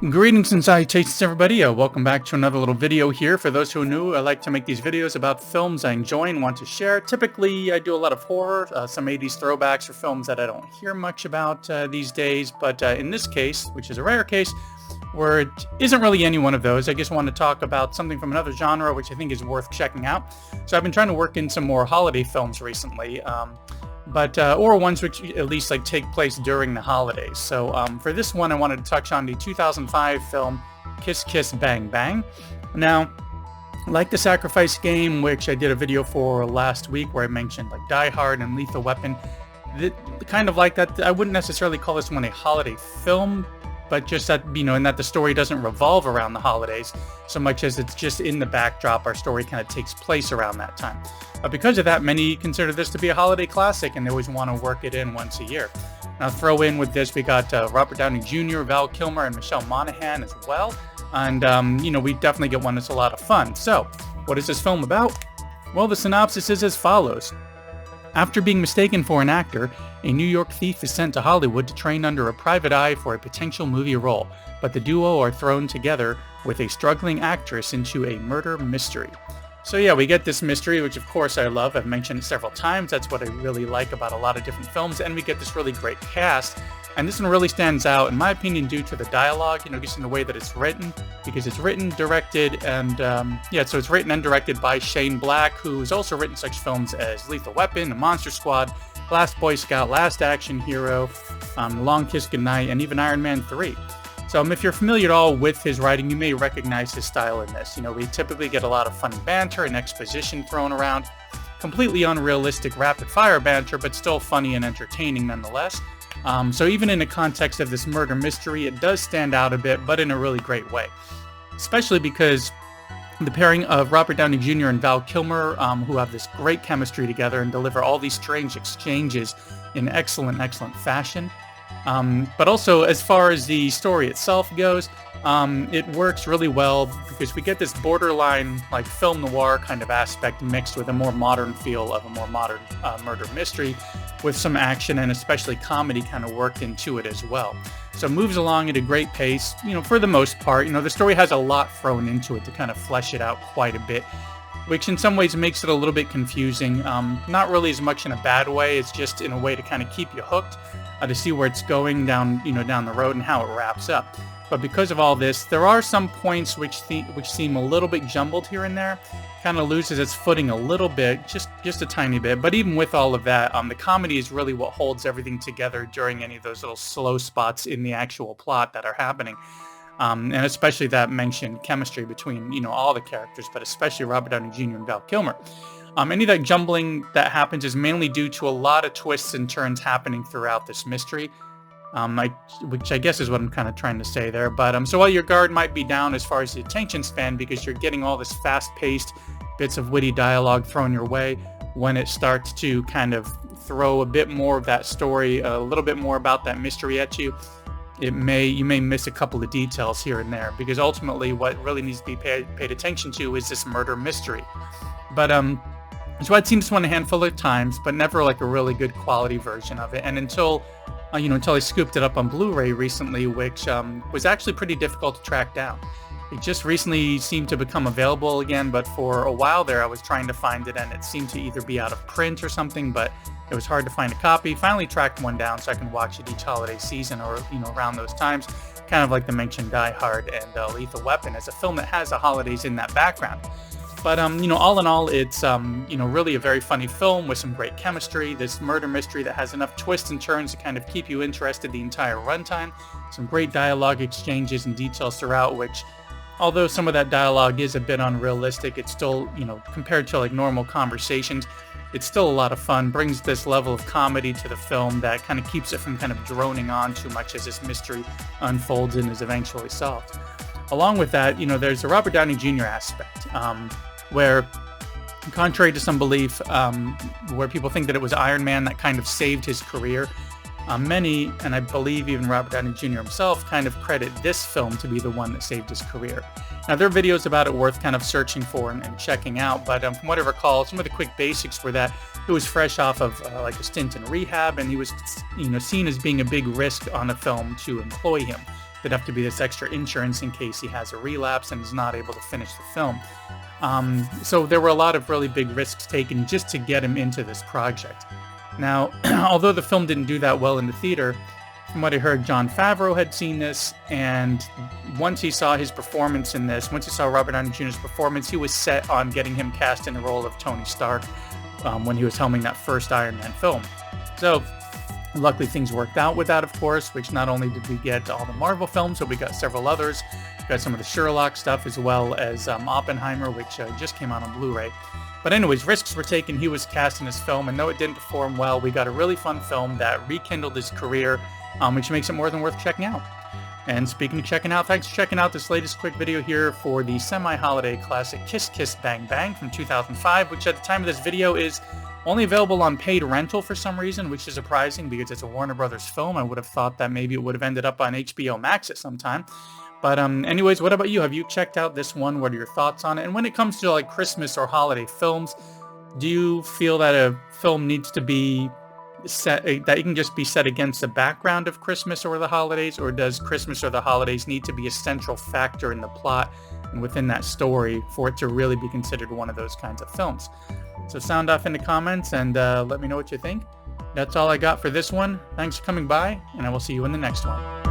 Greetings and salutations, everybody. Welcome back to another little video here. For those who are new, I like to make these videos about films I enjoy and want to share. Typically, I do a lot of horror, some 80s throwbacks or films that I don't hear much about these days. But in this case, which is a rare case, where it isn't really any one of those, I just want to talk about something from another genre, which I think is worth checking out. So I've been trying to work in some more holiday films recently. Or ones which at least take place during the holidays. So for this one, I wanted to touch on the 2005 film Kiss Kiss Bang Bang. Now, like The Sacrifice Game, which I did a video for last week where I mentioned Die Hard and Lethal Weapon, kind of like that, I wouldn't necessarily call this one a holiday film, but just that, in that the story doesn't revolve around the holidays so much as it's just in the backdrop. Our story kind of takes place around that time. Because of that, many consider this to be a holiday classic, and they always want to work it in once a year. Now, throw in with this, we got Robert Downey Jr., Val Kilmer, and Michelle Monaghan as well. And, we definitely get one that's a lot of fun. So, what is this film about? Well, the synopsis is as follows. After being mistaken for an actor, a New York thief is sent to Hollywood to train under a private eye for a potential movie role, but the duo are thrown together with a struggling actress into a murder mystery. So yeah, we get this mystery, which of course I love. I've mentioned it several times. That's what I really like about a lot of different films. And we get this really great cast. And this one really stands out, in my opinion, due to the dialogue, just in the way that it's written, because it's written, directed, and so it's written and directed by Shane Black, who's also written such films as Lethal Weapon, The Monster Squad, Last Boy Scout, Last Action Hero, Long Kiss Goodnight, and even Iron Man 3. So if you're familiar at all with his writing, you may recognize his style in this. We typically get a lot of funny banter and exposition thrown around, completely unrealistic rapid-fire banter, but still funny and entertaining nonetheless. So even in the context of this murder mystery, it does stand out a bit, but in a really great way. Especially because the pairing of Robert Downey Jr. and Val Kilmer, who have this great chemistry together and deliver all these strange exchanges in excellent fashion. But also, as far as the story itself goes, it works really well because we get this borderline film noir kind of aspect mixed with a more modern feel of a more modern murder mystery with some action and especially comedy kind of worked into it as well. So it moves along at a great pace, for the most part. The story has a lot thrown into it to kind of flesh it out quite a bit, which in some ways makes it a little bit confusing. Not really as much in a bad way, it's just in a way to kind of keep you hooked, to see where it's going down the road and how it wraps up. But because of all this, there are some points which seem a little bit jumbled here and there, kind of loses its footing a little bit, just a tiny bit. But even with all of that, the comedy is really what holds everything together during any of those little slow spots in the actual plot that are happening. And especially that mentioned chemistry between, all the characters, but especially Robert Downey Jr. and Val Kilmer. Any of that jumbling that happens is mainly due to a lot of twists and turns happening throughout this mystery, which I guess is what I'm kind of trying to say there. But so while your guard might be down as far as the attention span because you're getting all this fast-paced bits of witty dialogue thrown your way, when it starts to kind of throw a bit more of that story, a little bit more about that mystery at you, you may miss a couple of details here and there, because ultimately what really needs to be paid attention to is this murder mystery. But so I'd seen this one a handful of times, but never a really good quality version of it. And until I scooped it up on Blu-ray recently, which was actually pretty difficult to track down. It just recently seemed to become available again, but for a while there I was trying to find it and it seemed to either be out of print or something, but it was hard to find a copy. Finally tracked one down so I can watch it each holiday season or, around those times, kind of like the mentioned Die Hard and Lethal Weapon, as a film that has the holidays in that background. But, all in all, it's, really a very funny film with some great chemistry, this murder mystery that has enough twists and turns to kind of keep you interested the entire runtime, some great dialogue exchanges and details throughout, which, although some of that dialogue is a bit unrealistic, it's still, compared to normal conversations, it's still a lot of fun, brings this level of comedy to the film that kind of keeps it from kind of droning on too much as this mystery unfolds and is eventually solved. Along with that, there's the Robert Downey Jr. aspect, where, contrary to some belief, where people think that it was Iron Man that kind of saved his career, many, and I believe even Robert Downey Jr. himself, kind of credit this film to be the one that saved his career. Now, there are videos about it worth kind of searching for and checking out, but from what I recall, some of the quick basics were that it was fresh off of a stint in rehab, and he was seen as being a big risk on a film to employ him. there'd have to be this extra insurance in case he has a relapse and is not able to finish the film. So there were a lot of really big risks taken just to get him into this project. Now, although the film didn't do that well in the theater, from what I heard, Jon Favreau had seen this, and once he saw his performance in this, once he saw Robert Downey Jr.'s performance, he was set on getting him cast in the role of Tony Stark when he was helming that first Iron Man film. So, luckily things worked out with that, of course, which not only did we get all the Marvel films, but we got several others. We got some of the Sherlock stuff, as well as Oppenheimer, which just came out on Blu-ray. But anyways, risks were taken. He was cast in this film, and though it didn't perform well, we got a really fun film that rekindled his career, which makes it more than worth checking out. And speaking of checking out, thanks for checking out this latest quick video here for the semi-holiday classic Kiss Kiss Bang Bang from 2005, which at the time of this video is only available on paid rental for some reason, which is surprising because it's a Warner Brothers film. I would have thought that maybe it would have ended up on HBO Max at some time. But anyways, what about you? Have you checked out this one? What are your thoughts on it? And when it comes to like Christmas or holiday films, do you feel that a film needs to be set, that it can just be set against the background of Christmas or the holidays, or does Christmas or the holidays need to be a central factor in the plot and within that story for it to really be considered one of those kinds of films? So sound off in the comments and let me know what you think. That's all I got for this one. Thanks for coming by, and I will see you in the next one.